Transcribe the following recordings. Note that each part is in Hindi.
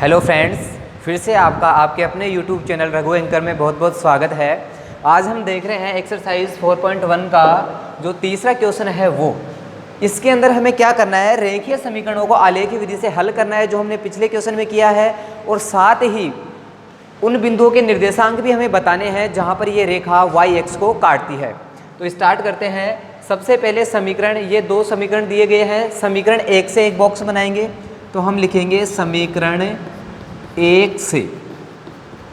हेलो फ्रेंड्स, फिर से आपका आपके अपने यूट्यूब चैनल रघु एंकर में बहुत बहुत स्वागत है। आज हम देख रहे हैं एक्सरसाइज 4.1 का जो तीसरा क्वेश्चन है वो। इसके अंदर हमें क्या करना है, रेखीय समीकरणों को आलेखीय विधि से हल करना है जो हमने पिछले क्वेश्चन में किया है, और साथ ही उन बिंदुओं के निर्देशांक भी हमें बताने हैं जहाँ पर ये रेखा वाई एक्स को काटती है। तो स्टार्ट करते हैं। सबसे पहले समीकरण, ये दो समीकरण दिए गए हैं। समीकरण एक से एक बॉक्स बनाएंगे, तो हम लिखेंगे समीकरण एक से।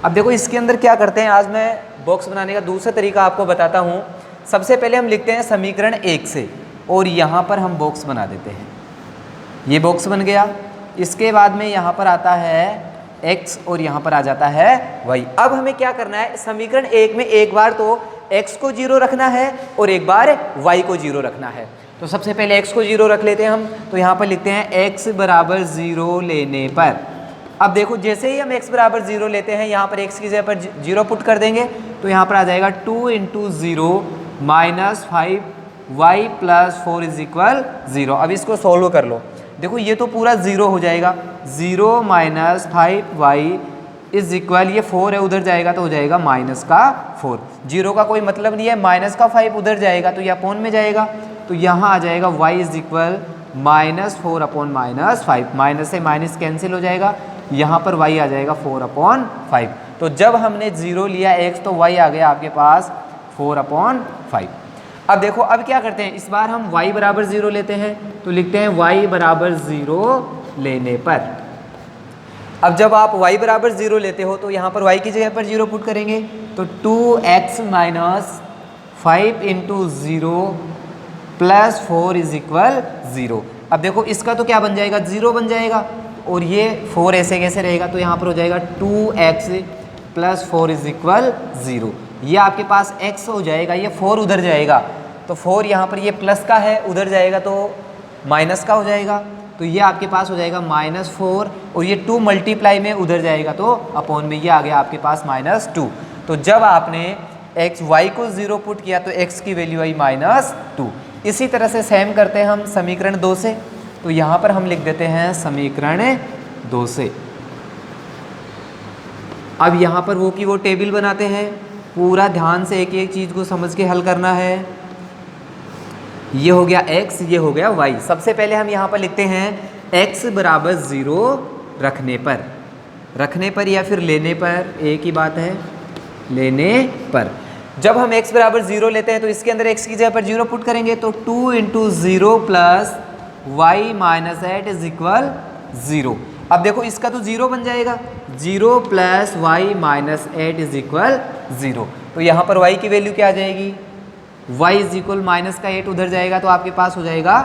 अब देखो इसके अंदर क्या करते हैं, आज मैं बॉक्स बनाने का दूसरा तरीका आपको बताता हूँ। सबसे पहले हम लिखते हैं समीकरण एक से, और यहाँ पर हम बॉक्स बना देते हैं। ये बॉक्स बन गया। इसके बाद में यहाँ पर आता है x और यहाँ पर आ जाता है y। अब हमें क्या करना है, समीकरण एक में एक बार तो x को 0 रखना है और एक बार y को 0 रखना है। तो सबसे पहले x को 0 रख लेते हैं हम। तो यहाँ पर लिखते हैं x बराबर 0 लेने पर। अब देखो जैसे ही हम x बराबर 0 लेते हैं, यहाँ पर x की जगह पर 0 पुट कर देंगे, तो यहाँ पर आ जाएगा 2 × 0 - 5y + 4 = 0। अब इसको सोल्व कर लो। देखो ये तो पूरा 0 हो जाएगा। 0 - 5y = ये 4 है, उधर जाएगा तो हो जाएगा -4। 0 का कोई मतलब नहीं है, -5 उधर जाएगा तो ये अपोन में जाएगा, तो यहाँ आ जाएगा y = -4/-5। माइनस से माइनस कैंसिल हो जाएगा, यहाँ पर y आ जाएगा 4/5। तो जब हमने 0 लिया x, तो y आ गया आपके पास 4/5। अब देखो अब क्या करते हैं, इस बार हम y बराबर 0 लेते हैं, तो लिखते हैं y बराबर 0 लेने पर। अब जब आप y बराबर 0 लेते हो तो यहाँ पर y की जगह पर 0 पुट करेंगे, तो 2x - 5 × 0 + 4 = 0। अब देखो इसका तो क्या बन जाएगा, 0 बन जाएगा, और ये 4 ऐसे कैसे रहेगा, तो यहाँ पर हो जाएगा 2x + 4 = 0। ये आपके पास x हो जाएगा, ये 4 उधर जाएगा, तो 4 यहाँ पर ये प्लस का है, उधर जाएगा तो माइनस का हो जाएगा, तो ये आपके पास हो जाएगा -4, और ये 2 मल्टीप्लाई में उधर जाएगा तो अपोन में ये आ गया आपके पास -2। तो जब आपने y को 0 पुट किया तो x की वैल्यू आई -2। इसी तरह से सेम करते हैं हम समीकरण 2 से। तो यहाँ पर हम लिख देते हैं समीकरण 2 से। अब यहाँ पर वो की वो टेबल बनाते हैं, पूरा ध्यान से एक एक चीज़ को समझ के हल करना है। ये हो गया x, ये हो गया y। सबसे पहले हम यहाँ पर लिखते हैं x बराबर 0 रखने पर या फिर लेने पर, एक ही बात है, लेने पर। जब हम x बराबर 0 लेते हैं तो इसके अंदर x की जगह पर 0 पुट करेंगे, तो 2 × 0 + y - 8 = 0। अब देखो इसका तो 0 बन जाएगा, 0 + y - 8 = 0। तो यहाँ पर y की वैल्यू क्या आ जाएगी, y = -8 उधर जाएगा तो आपके पास हो जाएगा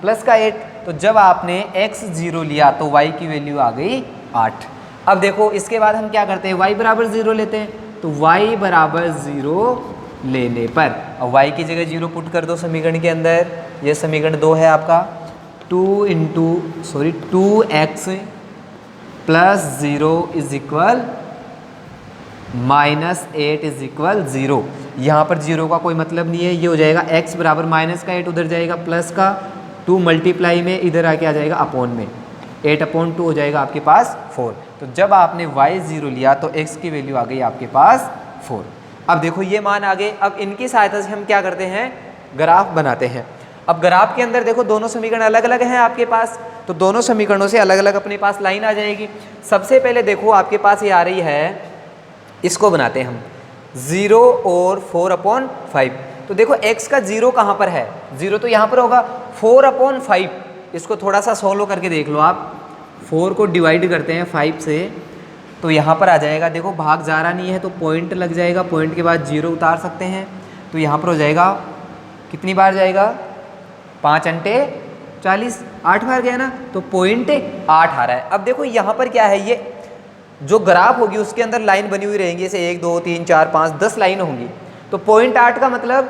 +8। तो जब आपने x 0 लिया तो y की वैल्यू आ गई 8। अब देखो इसके बाद हम क्या करते हैं, y बराबर 0 लेते हैं, तो y बराबर 0 लेने पर, और y की जगह 0 पुट कर दो समीकरण के अंदर। ये समीकरण 2 है आपका। 2x + 0 = -8 = 0। यहाँ पर 0 का कोई मतलब नहीं है, ये हो जाएगा x बराबर -8 उधर जाएगा प्लस का, 2 मल्टीप्लाई में इधर आके आ जाएगा अपोन में, 8/2 हो जाएगा आपके पास 4। तो जब आपने y 0 लिया तो x की वैल्यू आ गई आपके पास 4। अब देखो ये मान आ गए। अब इनकी सहायता से हम क्या करते हैं, ग्राफ बनाते हैं। अब ग्राफ के अंदर देखो दोनों समीकरण अलग अलग हैं आपके पास, तो दोनों समीकरणों से अलग अलग अपने पास लाइन आ जाएगी। सबसे पहले देखो आपके पास ये आ रही है, इसको बनाते हैं हम 0 और 4/5। तो देखो x का 0 कहाँ पर है, 0 तो यहाँ पर होगा, 4/5। इसको थोड़ा सा सोल्व करके देख लो आप। 4 को डिवाइड करते हैं 5 से, तो यहाँ पर आ जाएगा, देखो भाग जा रहा नहीं है तो पॉइंट लग जाएगा, पॉइंट के बाद 0 उतार सकते हैं, तो यहाँ पर हो जाएगा, कितनी बार जाएगा, 5 × 40, 8 बार गया ना, तो पॉइंट 8 आ रहा है। अब देखो यहाँ पर क्या है, ये जो ग्राफ होगी उसके अंदर लाइन बनी हुई रहेंगी, जैसे 1 2 3 4 5 10 लाइन होंगी, तो पॉइंट 8 का मतलब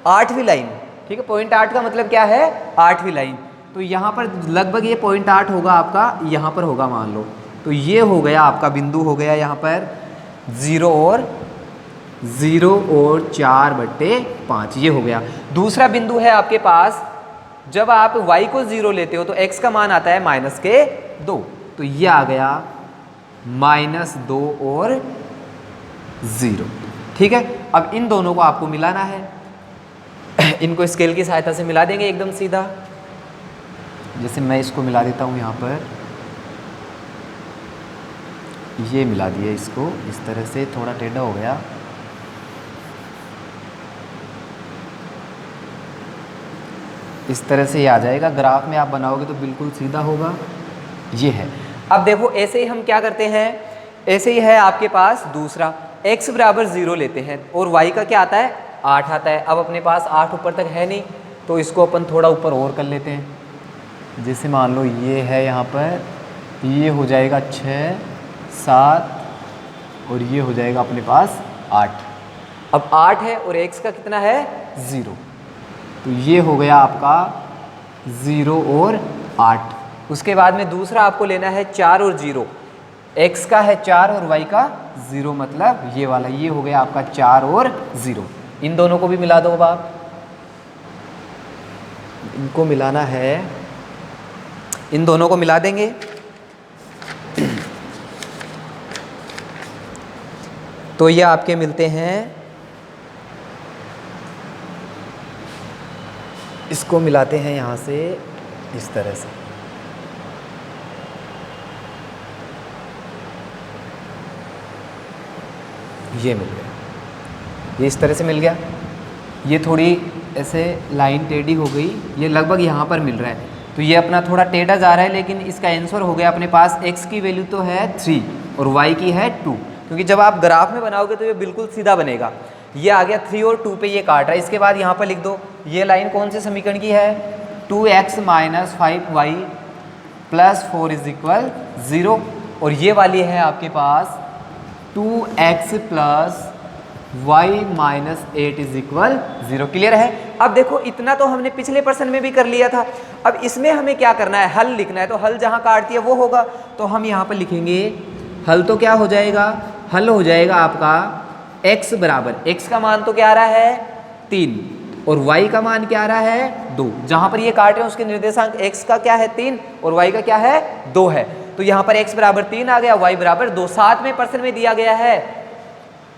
8वीं लाइन, ठीक है। पॉइंट 8 का मतलब क्या है, 8वीं लाइन। तो यहाँ पर लगभग ये पॉइंट 8 होगा आपका, यहाँ पर होगा मान लो, तो ये हो गया आपका बिंदु, हो गया यहाँ पर 0 और 4/5, ये हो गया। दूसरा बिंदु है आपके पास, जब आप y को 0 लेते हो तो x का मान आता है -2, तो ये आ गया -2 और 0। ठीक है, अब इन दोनों को आपको मिलाना है। इनको स्केल की सहायता से मिला देंगे एकदम सीधा। जैसे मैं इसको मिला देता हूँ यहाँ पर, ये मिला दिया इसको इस तरह से, थोड़ा टेढ़ा हो गया। इस तरह से ये आ जाएगा। ग्राफ में आप बनाओगे तो बिल्कुल सीधा होगा। ये है। अब देखो ऐसे ही हम क्या करते हैं, ऐसे ही है आपके पास दूसरा, x बराबर 0 लेते हैं और y का क्या आता है, 8 आता है। अब अपने पास 8 ऊपर तक है नहीं, तो इसको अपन थोड़ा ऊपर और कर लेते हैं। जैसे मान लो ये है यहाँ पर, ये हो जाएगा 6, 7 और ये हो जाएगा अपने पास 8। अब 8 है और x का कितना है, 0, तो ये हो गया आपका 0 और 8। उसके बाद में दूसरा आपको लेना है 4 और 0। x का है 4 और y का 0, मतलब ये वाला, ये हो गया आपका 4 और 0। इन दोनों को भी मिला दो। अब आप इनको मिलाना है, इन दोनों को मिला देंगे। तो ये आपके मिलते हैं, इसको मिलाते हैं यहाँ से इस तरह से। ये मिल गया, ये इस तरह से मिल गया। ये थोड़ी ऐसे लाइन टेढ़ी हो गई, ये लगभग यहाँ पर मिल रहा है, तो ये अपना थोड़ा टेढ़ा जा रहा है, लेकिन इसका आंसर हो गया अपने पास, x की वैल्यू तो है 3 और y की है 2, क्योंकि जब आप ग्राफ में बनाओगे तो ये बिल्कुल सीधा बनेगा। ये आ गया 3 और 2 पे ये काट रहा है। इसके बाद यहाँ पर लिख दो, ये लाइन कौन से समीकरण की है, 2x - 5y + 4 = 0, और ये वाली है आपके पास 2x + y - 8 = 0। क्लियर है। अब देखो इतना तो हमने पिछले प्रश्न में भी कर लिया था। अब इसमें हमें क्या करना है, हल लिखना है। तो हल जहाँ काटती है वो होगा, तो हम यहाँ पर लिखेंगे हल। तो क्या हो जाएगा, हल हो जाएगा आपका x बराबर, x का मान तो क्या आ रहा है 3 और y का मान क्या आ रहा है 2। जहाँ पर ये काट रहे हैं उसके निर्देशांक x का क्या है 3 और y का क्या है 2 है। तो यहाँ पर x बराबर 3 आ गया, y बराबर 2। साथ में प्रश्न में दिया गया है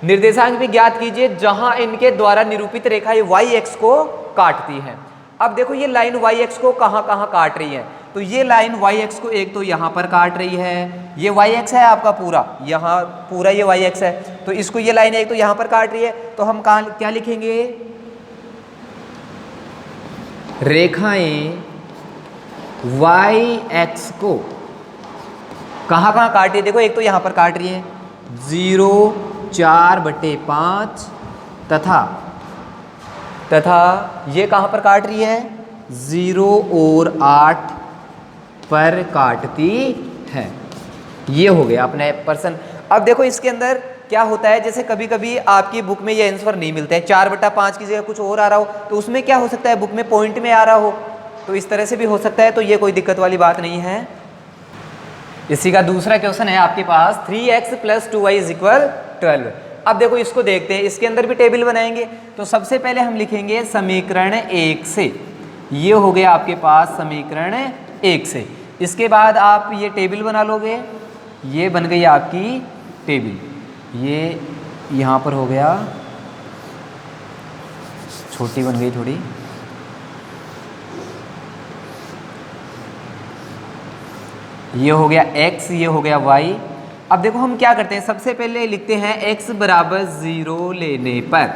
निर्देशांक भी ज्ञात कीजिए जहां इनके द्वारा निरूपित रेखा ये y x को काटती है। अब देखो ये लाइन y x को कहां कहां काट रही है, तो ये लाइन y x को एक तो यहाँ पर काट रही है, ये y x है आपका पूरा, यहाँ पूरा ये y x है, तो इसको ये लाइन एक तो यहाँ पर काट रही है। तो हम कहाँ क्या लिखेंगे, रेखाएं y x को कहाँ कहाँ काट रही है। देखो एक तो यहाँ पर काट रही है 0, 4/5 तथा ये कहाँ पर काट रही है 0 और 8 पर काटती है। ये हो गया अपने पर्सन। अब देखो इसके अंदर क्या होता है, जैसे कभी कभी आपकी बुक में ये आंसर नहीं मिलता है, 4/5 की जगह कुछ और आ रहा हो, तो उसमें क्या हो सकता है बुक में पॉइंट में आ रहा हो, तो इस तरह से भी हो सकता है। तो ये कोई दिक्कत वाली बात नहीं है। इसी का दूसरा क्वेश्चन है आपके पास 3x + 2y = 12। अब देखो इसको देखते हैं, इसके अंदर भी टेबल बनाएंगे। तो सबसे पहले हम लिखेंगे समीकरण 1 से, ये हो गया आपके पास समीकरण 1 से। इसके बाद आप ये टेबल बना लोगे, ये बन गई आपकी टेबल। ये यहाँ पर हो गया, छोटी बन गई थोड़ी, ये हो गया x, ये हो गया y। अब देखो हम क्या करते हैं, सबसे पहले लिखते हैं x बराबर 0 लेने पर,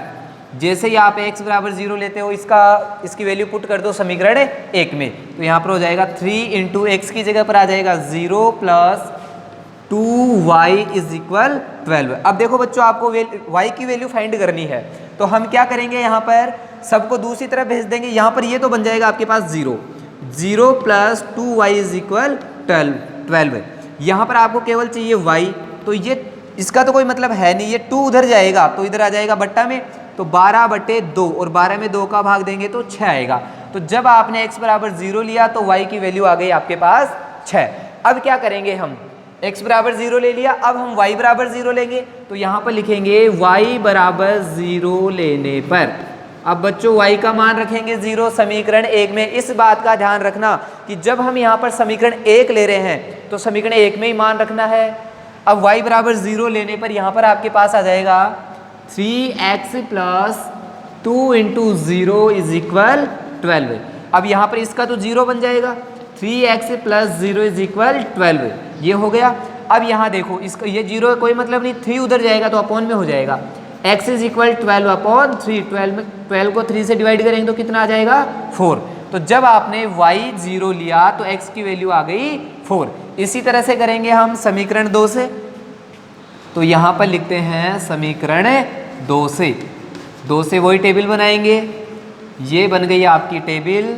जैसे ही आप x बराबर 0 लेते हो इसकी वैल्यू पुट कर दो समीकरण 1 में, तो यहाँ पर हो जाएगा 3 × x की जगह पर आ जाएगा 0 + 2y = 12। अब देखो बच्चों आपको y की वैल्यू फाइंड करनी है, तो हम क्या करेंगे, यहाँ पर सबको दूसरी तरफ भेज देंगे। यहाँ पर ये तो बन जाएगा आपके पास 0 + 2y = 12। यहाँ पर आपको केवल चाहिए y, तो ये इसका तो कोई मतलब है नहीं, ये 2 उधर जाएगा तो इधर आ जाएगा बट्टा में, तो 12/2 और 12 में 2 का भाग देंगे तो 6 आएगा। तो जब आपने x बराबर 0 लिया तो y की वैल्यू आ गई आपके पास 6। अब क्या करेंगे हम, x बराबर 0 ले लिया, अब हम y बराबर 0 लेंगे, तो यहाँ पर लिखेंगे y बराबर 0 लेने पर। अब बच्चों y का मान रखेंगे 0 समीकरण 1 में। इस बात का ध्यान रखना कि जब हम यहाँ पर समीकरण 1 ले रहे हैं तो समीकरण 1 में ही मान रखना है, अब y बराबर 0 लेने पर यहाँ पर आपके पास आ जाएगा 3x plus 2 into 0 is equal 12। अब यहाँ पर इसका तो 0 बन जाएगा, 3x प्लस 0 इज इक्वल 12, ये हो गया। अब यहाँ देखो इसका ये 0 है, कोई मतलब नहीं, 3 उधर जाएगा तो अपॉन में हो जाएगा, x इज इक्वल 12 अपॉन 3, 12 को 3 से डिवाइड करेंगे तो कितना आ जाएगा 4। तो जब आपने y 0 लिया तो x की वैल्यू आ गई 4। इसी तरह से करेंगे हम समीकरण 2 से, तो यहाँ पर लिखते हैं समीकरण 2 से वही टेबल बनाएंगे, ये बन गई आपकी टेबल,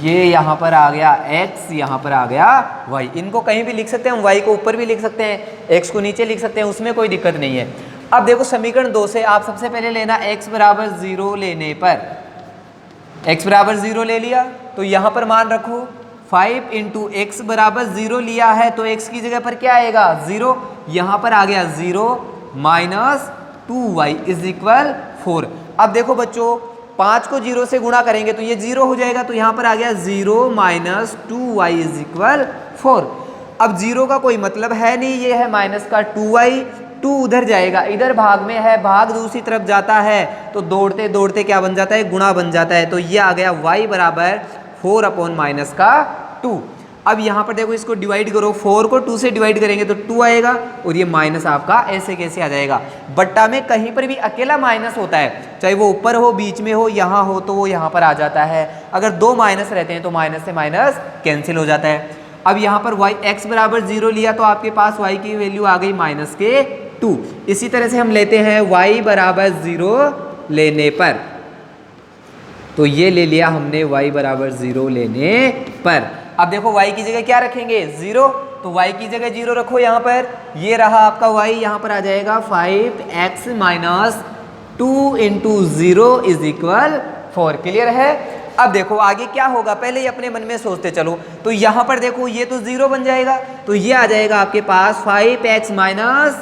ये यहाँ पर आ गया x, यहाँ पर आ गया y। इनको कहीं भी लिख सकते हैं हम, y को ऊपर भी लिख सकते हैं, x को नीचे लिख सकते हैं, उसमें कोई दिक्कत नहीं है। अब देखो समीकरण 2 से आप सबसे पहले लेना x बराबर 0 लेने पर, x बराबर 0 ले लिया तो यहाँ पर मान रखो 5 इंटू एक्स बराबर 0 लिया है तो x की जगह पर क्या आएगा 0, यहाँ पर आ गया 0 माइनस 2y इज इक्वल 4। अब देखो बच्चों 5 को 0 से गुणा करेंगे तो ये 0 हो जाएगा, तो यहाँ पर आ गया 0 माइनस 2y इज इक्वल 4। अब 0 का कोई मतलब है नहीं, ये है माइनस का 2y, 2 उधर जाएगा, इधर भाग में है, भाग दूसरी तरफ जाता है तो दौड़ते दौड़ते क्या बन जाता है, गुणा बन जाता है। तो ये आ गया y बराबर 4 अपॉन माइनस का 2। अब यहाँ पर देखो इसको डिवाइड करो, 4 को 2 से डिवाइड करेंगे तो 2 आएगा और ये माइनस आपका ऐसे कैसे आ जाएगा। बट्टा में कहीं पर भी अकेला माइनस होता है, चाहे वो ऊपर हो, बीच में हो, यहाँ हो, तो वो यहाँ पर आ जाता है। अगर 2 माइनस रहते हैं तो माइनस से माइनस कैंसिल हो जाता है। अब यहाँ पर y x बराबर 0 लिया तो आपके पास y की वैल्यू आ गई माइनस के 2। इसी तरह से हम लेते हैं y बराबर 0 लेने पर, तो ये ले लिया हमने y बराबर 0 लेने पर। अब देखो y की जगह क्या रखेंगे 0, तो y की जगह 0 रखो, यहाँ पर ये रहा आपका y, यहाँ पर आ जाएगा 5x minus 2 into 0 is equal 4। Clear है। अब देखो आगे क्या होगा, पहले ही अपने मन में सोचते चलो। तो यहाँ पर देखो ये तो 0 बन जाएगा, तो ये आ जाएगा आपके पास 5x माइनस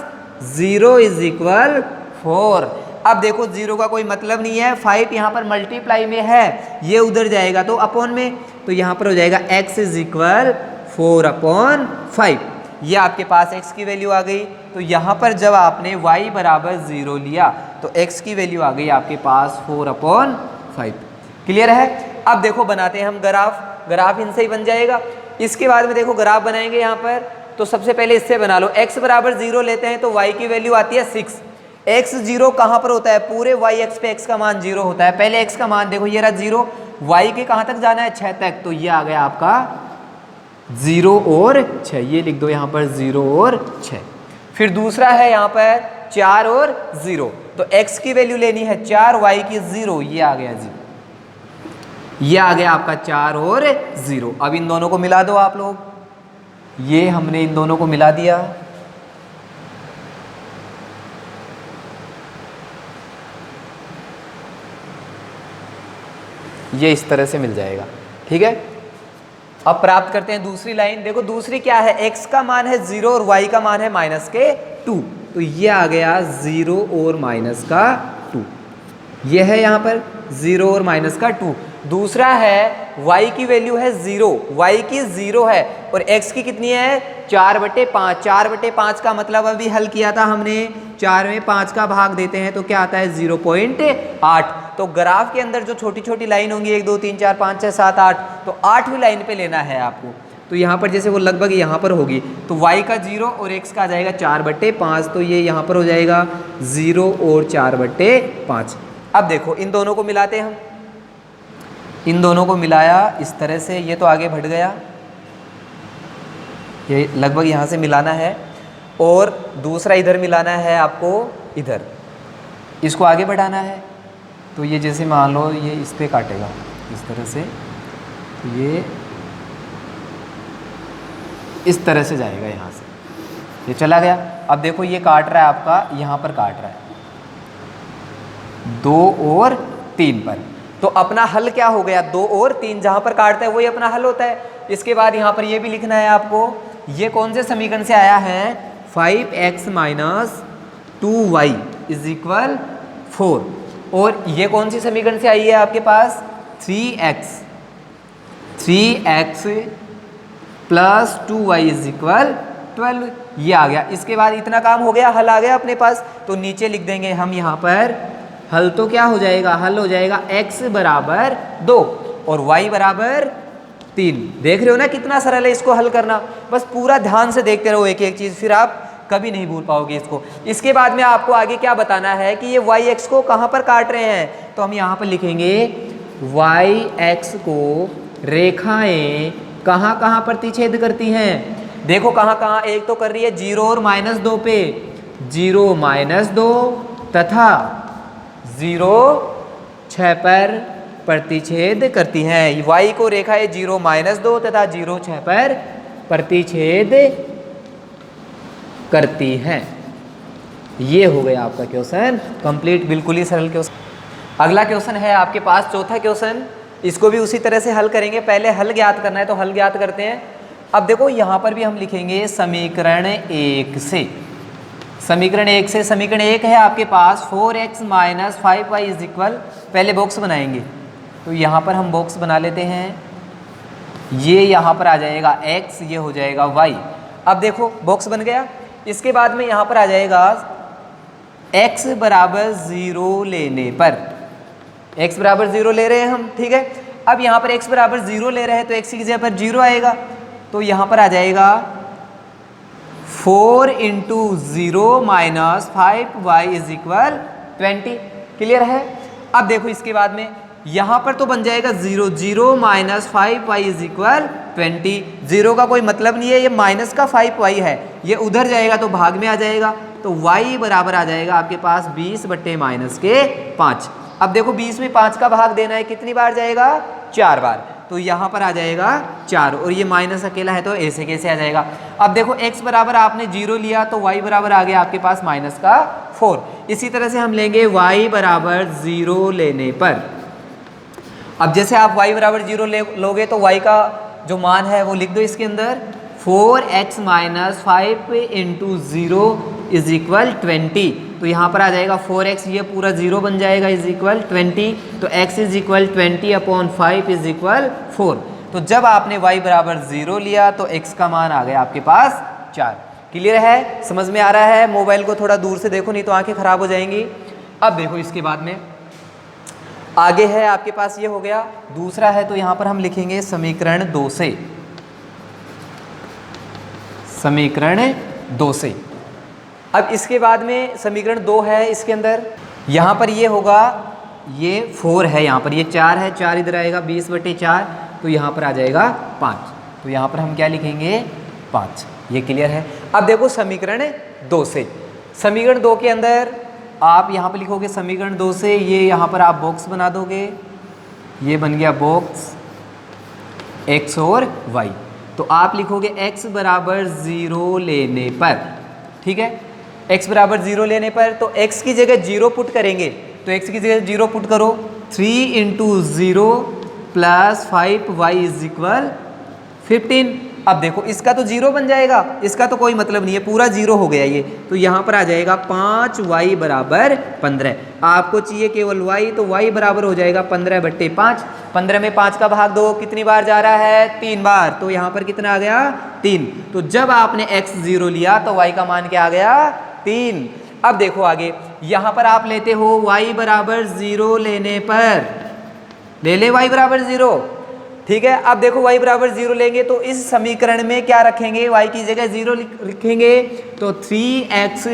0 इज इक्वल 4। अब देखो 0 का कोई मतलब नहीं है, 5 यहाँ पर मल्टीप्लाई में है, ये उधर जाएगा तो अपॉन में, तो यहाँ पर हो जाएगा x इज इक्वल 4 अपॉन 5। ये आपके पास x की वैल्यू आ गई। तो यहाँ पर जब आपने y बराबर 0 लिया तो x की वैल्यू आ गई आपके पास 4 अपॉन 5। क्लियर है। अब देखो बनाते हैं हम ग्राफ, ग्राफ इनसे ही बन जाएगा। इसके बाद में देखो ग्राफ बनाएंगे यहाँ पर, तो सबसे पहले इससे बना लो। x बराबर 0 लेते हैं तो y की वैल्यू आती है 6। x 0 कहाँ पर होता है, पूरे y x पे x का मान 0 होता है। पहले x का मान देखो ये रहा 0, y के कहाँ तक जाना है 6 तक, तो ये आ गया आपका 0 और 6, ये लिख दो यहाँ पर 0 और 6। फिर दूसरा है यहाँ पर 4 और 0, तो x की वैल्यू लेनी है 4, y की 0, ये आ गया 0, ये आ गया आपका 4 और 0। अब इन दोनों को मिला दो आप लोग, ये हमने इन दोनों को मिला दिया, ये इस तरह से मिल जाएगा। ठीक है। अब प्राप्त करते हैं दूसरी लाइन। देखो दूसरी क्या है, x का मान है 0 और y का मान है माइनस के 2, तो ये आ गया 0 और माइनस का 2, ये है यहाँ पर 0 और माइनस का 2। दूसरा है y की वैल्यू है 0, y की 0 है और x की कितनी है 4/5। 4/5 का मतलब अभी हल किया था हमने, 4 में 5 का भाग देते हैं तो क्या आता है 0.8। तो ग्राफ के अंदर जो छोटी छोटी लाइन होंगी 1 2 3 4 5 6 7 8, तो 8वीं लाइन पे लेना है आपको। तो यहाँ पर जैसे वो लगभग यहाँ पर होगी, तो y का 0 और x का आ जाएगा 4/5, तो ये यहाँ पर हो जाएगा 0 और 4/5। अब देखो इन दोनों को मिलाते हैं हम, इन दोनों को मिलाया इस तरह से, ये तो आगे बढ़ गया, ये लगभग यहाँ से मिलाना है और दूसरा इधर मिलाना है आपको, इधर इसको आगे बढ़ाना है। तो ये जैसे मान लो ये इस पे काटेगा इस तरह से, तो ये इस तरह से जाएगा, यहाँ से ये चला गया। अब देखो ये काट रहा है आपका, यहाँ पर काट रहा है 2 और 3 पर, तो अपना हल क्या हो गया 2 और 3, जहाँ पर काटता है वही अपना हल होता है। इसके बाद यहाँ पर ये भी लिखना है आपको, ये कौन से समीकरण से आया है 5x minus 2y is equal 4, और ये कौन सी समीकरण से आई है आपके पास 3x plus 2y is equal 12 ये आ गया। इसके बाद इतना काम हो गया, हल आ गया अपने पास। तो नीचे लिख देंगे हम यहाँ पर हल, तो क्या हो जाएगा, हल हो जाएगा x बराबर 2 और y बराबर 3। देख रहे हो ना कितना सरल है इसको हल करना। बस पूरा ध्यान से देखते रहो एक एक चीज़, फिर आप कभी नहीं भूल पाओगे इसको। इसके बाद में आपको आगे क्या बताना है कि ये y x को कहाँ पर काट रहे हैं, तो हम यहाँ पर लिखेंगे y x को रेखाएं कहाँ कहाँ प्रतिच्छेद करती हैं। देखो कहाँ कहाँ, एक तो कर रही है 0 और -2 पे, 0 -2 तथा 0 6 पर प्रतिच्छेद करती हैं। y को रेखाएं 0 -2 तथा 0 6 पर प्रतिच्छेद करती हैं। ये हो गया आपका क्वेश्चन कंप्लीट, बिल्कुल ही सरल क्वेश्चन। अगला क्वेश्चन है आपके पास चौथा क्वेश्चन, इसको भी उसी तरह से हल करेंगे। पहले हल ज्ञात करना है तो हल ज्ञात करते हैं। अब देखो यहाँ पर भी हम लिखेंगे समीकरण 1 से। समीकरण 1 से, समीकरण 1 है आपके पास 4x - 5y = पहले बॉक्स बनाएंगे, तो यहाँ पर हम बॉक्स बना लेते हैं। ये यहाँ पर आ जाएगा x, ये हो जाएगा y। अब देखो बॉक्स बन गया। इसके बाद में यहाँ पर आ जाएगा x बराबर 0 लेने पर, x बराबर 0 ले रहे हैं हम, ठीक है। अब यहाँ पर x बराबर 0 ले रहे हैं तो x की जगह पर 0 आएगा, तो यहाँ पर आ जाएगा 4 × 0 - 5y = 20। क्लियर है। अब देखो इसके बाद में यहाँ पर तो बन जाएगा 0, 0 - 5y = 20। 0 का कोई मतलब नहीं है, ये माइनस का 5y है, ये उधर जाएगा तो भाग में आ जाएगा, तो y बराबर आ जाएगा आपके पास 20/-5। अब देखो 20 में 5 का भाग देना है, कितनी बार जाएगा, 4 बार, तो यहाँ पर आ जाएगा 4, और ये माइनस अकेला है तो ऐसे कैसे आ जाएगा। अब देखो x बराबर आपने 0 लिया तो y बराबर आ गया आपके पास -4। इसी तरह से हम लेंगे y बराबर 0 लेने पर। अब जैसे आप y बराबर 0 लोगे तो y का जो मान है वो लिख दो इसके अंदर, 4x - 5 × 0 = 20। तो यहाँ पर आ जाएगा 4x, ये पूरा 0 बन जाएगा, = 20। तो x = 20/5 = 4। तो जब आपने y बराबर 0 लिया तो x का मान आ गया आपके पास 4। क्लियर है, समझ में आ रहा है। मोबाइल को थोड़ा दूर से देखो नहीं तो आंखें खराब हो जाएंगी। अब देखो इसके बाद में आगे है आपके पास, ये हो गया। दूसरा है तो यहाँ पर हम लिखेंगे समीकरण 2 से। समीकरण 2 से। अब इसके बाद में समीकरण 2 है, इसके अंदर यहाँ पर ये होगा, ये 4 है, यहाँ पर ये 4 है, 4 इधर आएगा 20/4, तो यहाँ पर आ जाएगा 5। तो यहाँ पर हम क्या लिखेंगे, 5। ये क्लियर है। अब देखो समीकरण 2 से, समीकरण 2 के अंदर आप यहाँ पर लिखोगे समीकरण 2 से, ये यहाँ पर आप बॉक्स बना दोगे, ये बन गया बॉक्स x और y। तो आप लिखोगे x बराबर 0 लेने पर, ठीक है, x बराबर 0 लेने पर, तो x की जगह 0 पुट करेंगे, तो x की जगह 0 पुट करो, 3 × 0 + 5y = 15। अब देखो इसका तो 0 बन जाएगा, इसका तो कोई मतलब नहीं है, पूरा 0 हो गया ये, तो यहाँ पर आ जाएगा 5y बराबर 15। आपको चाहिए केवल y, तो y बराबर हो जाएगा 15/5। 15 में 5 का भाग दो, कितनी बार जा रहा है, 3 बार, तो यहाँ पर कितना आ गया, 3। तो जब आपने x 0 लिया तो y का मान क्या आ गया, 3। अब देखो आगे, यहाँ पर आप लेते हो y बराबर 0 लेने पर, ले ले y बराबर 0, ठीक है। अब देखो y बराबर 0 लेंगे तो इस समीकरण में क्या रखेंगे, y की जगह 0 लिखेंगे, तो 3x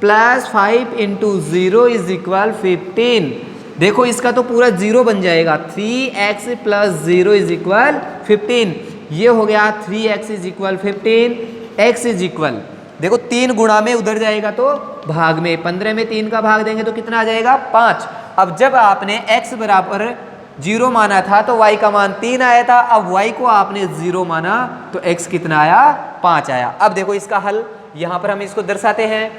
+ 5 × 0 = 15। देखो इसका तो पूरा 0 बन जाएगा, 3x + 0 = 15। ये हो गया 3x = 15, x देखो 3 गुणा में उधर जाएगा तो भाग में, 15 में 3 का भाग देंगे तो कितना आ जाएगा, 5। अब जब आपने x बराबर 0 माना था तो y का मान 3 आया था, अब y को आपने 0 माना तो x कितना आया, 5 आया। अब देखो इसका हल, यहाँ पर हम इसको दर्शाते हैं,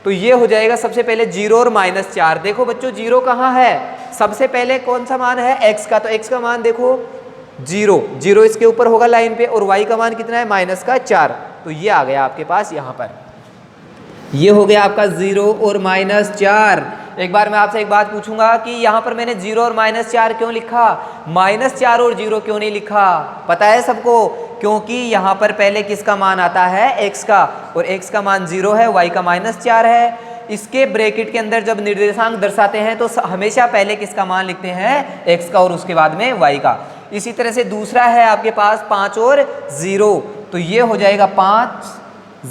तो ये हो जाएगा सबसे पहले 0 और -4। देखो बच्चों 0 कहाँ है, सबसे पहले कौन सा मान है, x का, तो x का मान देखो 0, 0 इसके ऊपर होगा लाइन पे, और y का मान कितना है, -4, तो ये आ गया आपके पास यहाँ पर, ये हो गया आपका 0 और -4। एक बार मैं आपसे एक बात पूछूंगा कि यहाँ पर मैंने 0 और -4 क्यों लिखा, -4 और 0 क्यों नहीं लिखा, पता है सबको, क्योंकि यहाँ पर पहले किसका मान आता है, x का, और x का मान 0 है, y का -4 है। इसके ब्रैकेट के अंदर जब निर्देशांक दर्शाते हैं तो हमेशा पहले किसका मान लिखते हैं, x का, और उसके बाद में y का। इसी तरह से दूसरा है आपके पास 5 और 0, तो ये हो जाएगा 5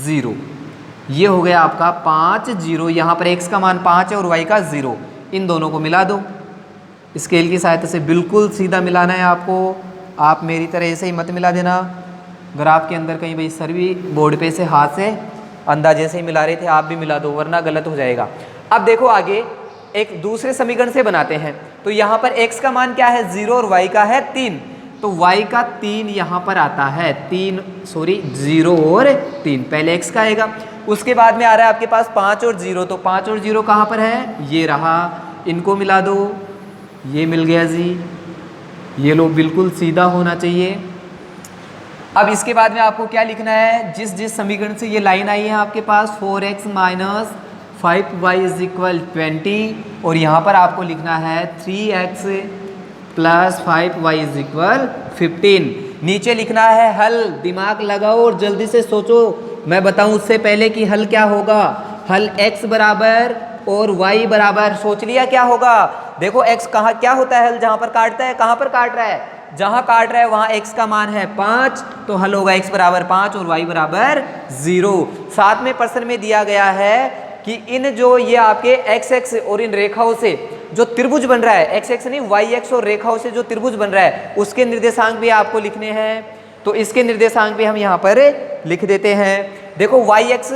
0, ये हो गया आपका 5 0। यहाँ पर x का मान 5 है और y का 0, इन दोनों को मिला दो। स्केल की सहायता से बिल्कुल सीधा मिलाना है आपको, आप मेरी तरह ऐसे ही मत मिला देना ग्राफ के अंदर कहीं भाई सर भी बोर्ड पे से हाथ से अंदाजे से ही मिला रहे थे, आप भी मिला दो वरना गलत हो जाएगा। अब देखो आगे एक दूसरे समीकरण से बनाते हैं। तो यहाँ पर x का मान क्या है 0 और y का है 3, तो y का 3 यहाँ पर आता है 0 और 3, पहले x का आएगा। उसके बाद में आ रहा है आपके पास 5 और 0, तो 5 और 0 कहाँ पर है, ये रहा, इनको मिला दो, ये मिल गया जी, ये लो बिल्कुल सीधा होना चाहिए। अब इसके बाद में आपको क्या लिखना है, जिस समीकरण से ये लाइन आई है आपके पास 4x - 5y = 20, और यहाँ पर आपको लिखना है 3x + 5y = 15। नीचे लिखना है हल, दिमाग लगाओ और जल्दी से सोचो, मैं बताऊं उससे पहले कि हल क्या होगा। हल x बराबर और y बराबर, सोच लिया क्या होगा। देखो x कहाँ क्या होता है, हल जहाँ पर काटता है, कहाँ पर काट रहा है, जहाँ काट रहा है वहाँ x का मान है 5, तो हल होगा x बराबर 5 और y बराबर 0। साथ में प्रश्न में दिया गया है कि इन जो ये आपके x x और इन रेखाओं से जो त्रिभुज बन रहा है, x x नहीं y x और रेखाओं से जो त्रिभुज बन रहा है उसके निर्देशांक भी आपको लिखने हैं, तो इसके निर्देशांक भी हम यहाँ पर लिख देते हैं। देखो y x,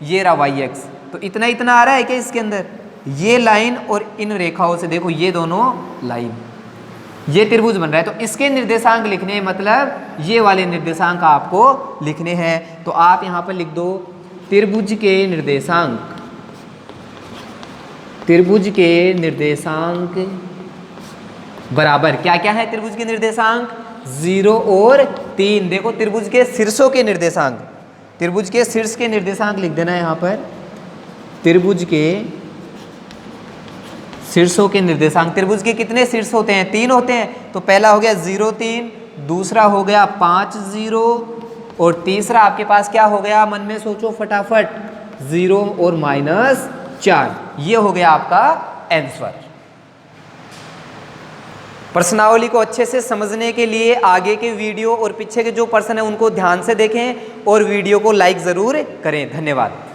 ये रहा y x, तो इतना इतना आ रहा है क्या इसके अंदर, ये लाइन और इन रेखाओं से देखो ये दोनों लाइन, ये त्रिभुज बन रहा है, तो इसके निर्देशांक लिखने हैं, मतलब ये वाले निर्देशांक आपको लिखने हैं। तो आप यहाँ पर लिख दो त्रिभुज के निर्देशांक, त्रिभुज के निर्देशांक बराबर क्या क्या है, त्रिभुज के निर्देशांक 0 और 3। देखो त्रिभुज के शीर्षों के निर्देशांक, त्रिभुज के शीर्ष के निर्देशांक लिख देना है यहाँ पर, त्रिभुज के शीर्षों के निर्देशांक। त्रिभुज के कितने शीर्ष होते हैं, 3 होते हैं, तो पहला हो गया 0 3, दूसरा हो गया 5 0, और तीसरा आपके पास क्या हो गया, मन में सोचो फटाफट, 0 और -4। ये हो गया आपका आंसर। प्रश्नावली को अच्छे से समझने के लिए आगे के वीडियो और पीछे के जो प्रश्न है उनको ध्यान से देखें और वीडियो को लाइक ज़रूर करें। धन्यवाद।